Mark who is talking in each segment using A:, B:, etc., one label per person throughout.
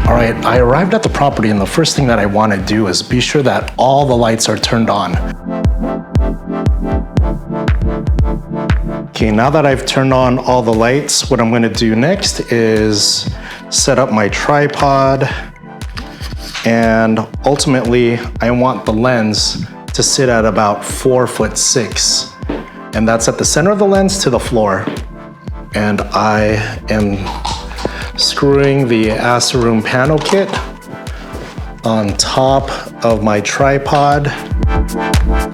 A: All right, I arrived at the property, and the first thing that I want to do is be sure that all the lights are turned on. Okay, now that I've turned on all the lights, what I'm going to do next is set up my tripod, and ultimately I want the lens to sit at about 4'6", and that's at the center of the lens to the floor. And I am screwing the Asteroom panel kit on top of my tripod.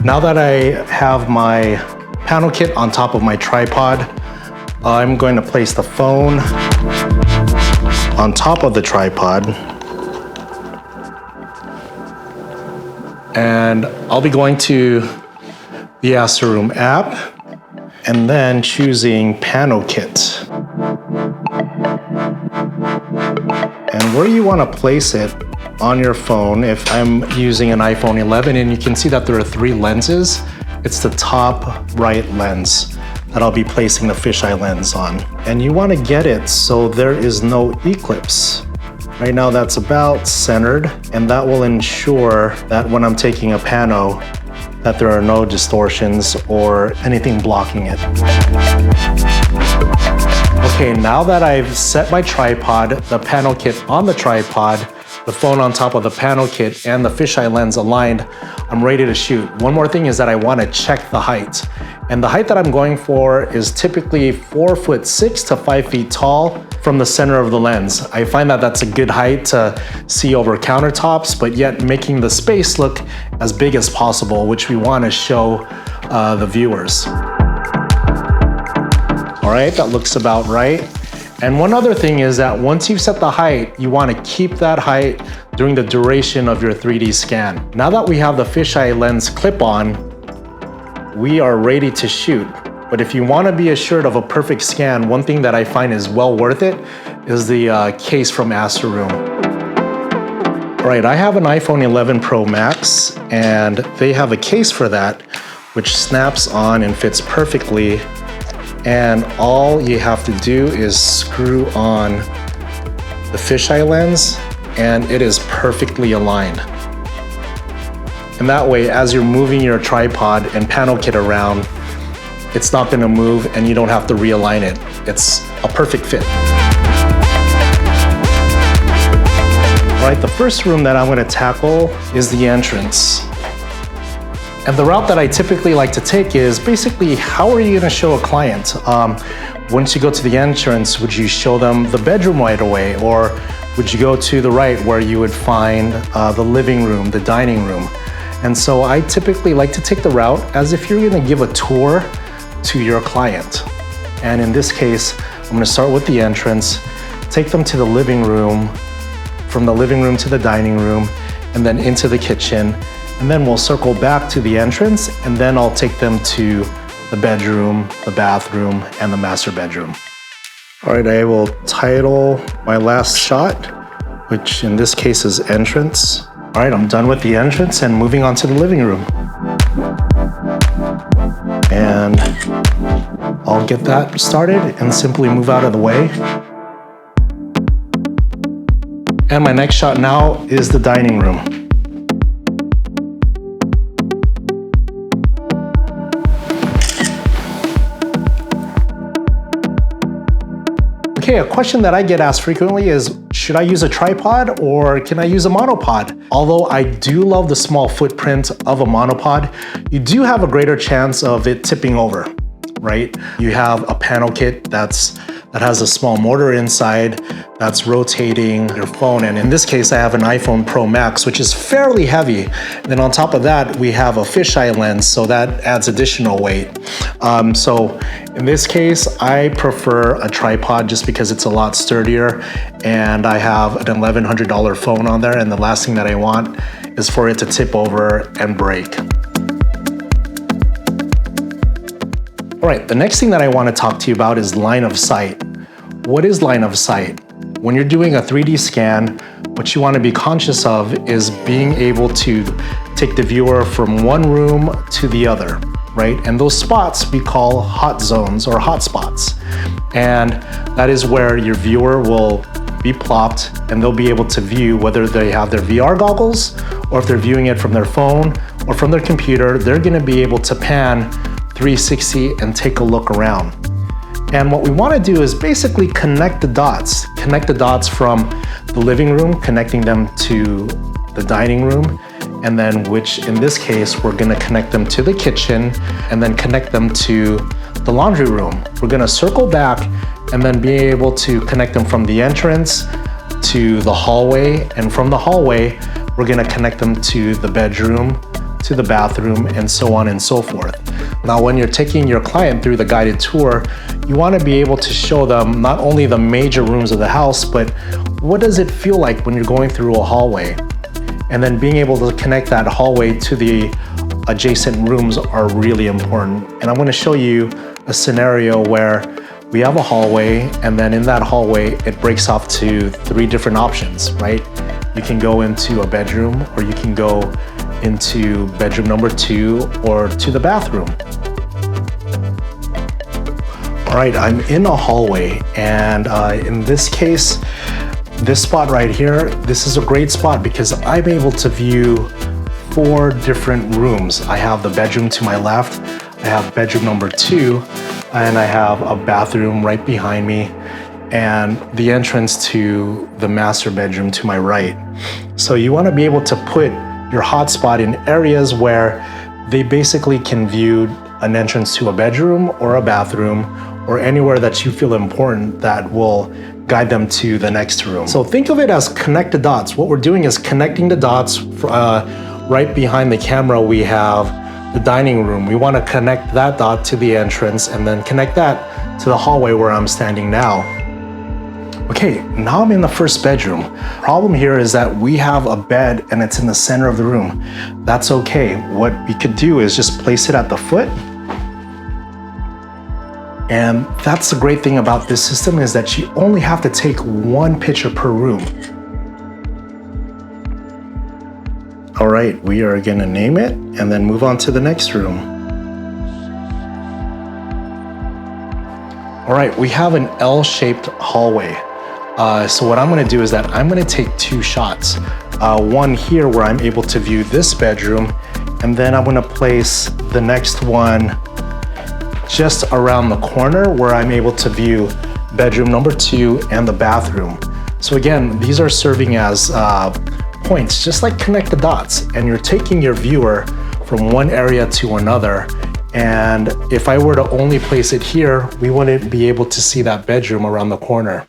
A: Now that I have my panel kit on top of my tripod, I'm going to place the phone on top of the tripod. And I'll be going to the Asteroom app and then choosing panel kit. And where you want to place it on your phone, if I'm using an iPhone 11, and you can see that there are 3 lenses, it's the top right lens that I'll be placing the fisheye lens on. And you want to get it so there is no eclipse. Right now that's about centered, and that will ensure that when I'm taking a pano, that there are no distortions or anything blocking it. Okay, now that I've set my tripod, the panel kit on the tripod, the phone on top of the panel kit, and the fisheye lens aligned, I'm ready to shoot. One more thing is that I want to check the height. And the height that I'm going for is typically 4'6" to 5 feet tall from the center of the lens. I find that that's a good height to see over countertops, but yet making the space look as big as possible, which we want to show the viewers. All right, that looks about right. And one other thing is that once you've set the height, you want to keep that height during the duration of your 3D scan. Now that we have the fisheye lens clip on, we are ready to shoot. But if you want to be assured of a perfect scan, one thing that I find is well worth it is the case from Asteroom. All right, I have an iPhone 11 Pro Max, and they have a case for that, which snaps on and fits perfectly. And all you have to do is screw on the fisheye lens, and it is perfectly aligned. And that way, as you're moving your tripod and panel kit around, it's not gonna move and you don't have to realign it. It's a perfect fit. All right, the first room that I'm gonna tackle is the entrance. And the route that I typically like to take is basically, how are you gonna show a client? Once you go to the entrance, would you show them the bedroom right away? Or would you go to the right where you would find the living room, the dining room? And so I typically like to take the route as if you're gonna give a tour to your client. And in this case, I'm gonna start with the entrance, take them to the living room, from the living room to the dining room, and then into the kitchen. And then we'll circle back to the entrance, and then I'll take them to the bedroom, the bathroom, and the master bedroom. All right, I will title my last shot, which in this case is entrance. All right, I'm done with the entrance and moving on to the living room. And I'll get that started and simply move out of the way. And my next shot now is the dining room. Okay, a question that I get asked frequently is, should I use a tripod or can I use a monopod? Although I do love the small footprint of a monopod, you do have a greater chance of it tipping over, right? You have a panel kit that has a small motor inside that's rotating your phone. And in this case, I have an iPhone Pro Max, which is fairly heavy. And then on top of that, we have a fisheye lens, so that adds additional weight. So in this case, I prefer a tripod just because it's a lot sturdier, and I have an $1,100 phone on there, and the last thing that I want is for it to tip over and break. All right, the next thing that I want to talk to you about is line of sight. What is line of sight? When you're doing a 3D scan, what you want to be conscious of is being able to take the viewer from one room to the other. right? And those spots we call hot zones or hot spots. And that is where your viewer will be plopped and they'll be able to view whether they have their VR goggles or if they're viewing it from their phone or from their computer, they're gonna be able to pan 360 and take a look around. And what we wanna do is basically connect the dots from the living room, connecting them to the dining room, and then which in this case, we're gonna connect them to the kitchen and then connect them to the laundry room. We're gonna circle back and then be able to connect them from the entrance to the hallway, and from the hallway, we're gonna connect them to the bedroom, to the bathroom, and so on and so forth. Now, when you're taking your client through the guided tour, you wanna be able to show them not only the major rooms of the house, but what does it feel like when you're going through a hallway? And then being able to connect that hallway to the adjacent rooms are really important. And I'm gonna show you a scenario where we have a hallway, and then in that hallway, it breaks off to 3 different options, right? You can go into a bedroom, or you can go into bedroom number 2, or to the bathroom. All right, I'm in a hallway, and in this case, this spot right here, this is a great spot because I'm able to view 4 different rooms. I have the bedroom to my left, I have bedroom number 2, and I have a bathroom right behind me, and the entrance to the master bedroom to my right. So you wanna be able to put your hotspot in areas where they basically can view an entrance to a bedroom or a bathroom or anywhere that you feel important that will guide them to the next room. So think of it as connect the dots. What we're doing is connecting the dots. Right behind the camera, we have the dining room. We want to connect that dot to the entrance and then connect that to the hallway where I'm standing now. Okay, now I'm in the first bedroom. Problem here is that we have a bed and it's in the center of the room. That's okay. What we could do is just place it at the foot. And that's the great thing about this system is that you only have to take 1 picture per room. All right, we are gonna name it and then move on to the next room. All right, we have an L-shaped hallway. So what I'm gonna do is that I'm gonna take 2 shots. One here where I'm able to view this bedroom, and then I'm gonna place the next one just around the corner where I'm able to view bedroom number 2 and the bathroom. So again, these are serving as points, just like connect the dots, and you're taking your viewer from one area to another. And if I were to only place it here, we wouldn't be able to see that bedroom around the corner.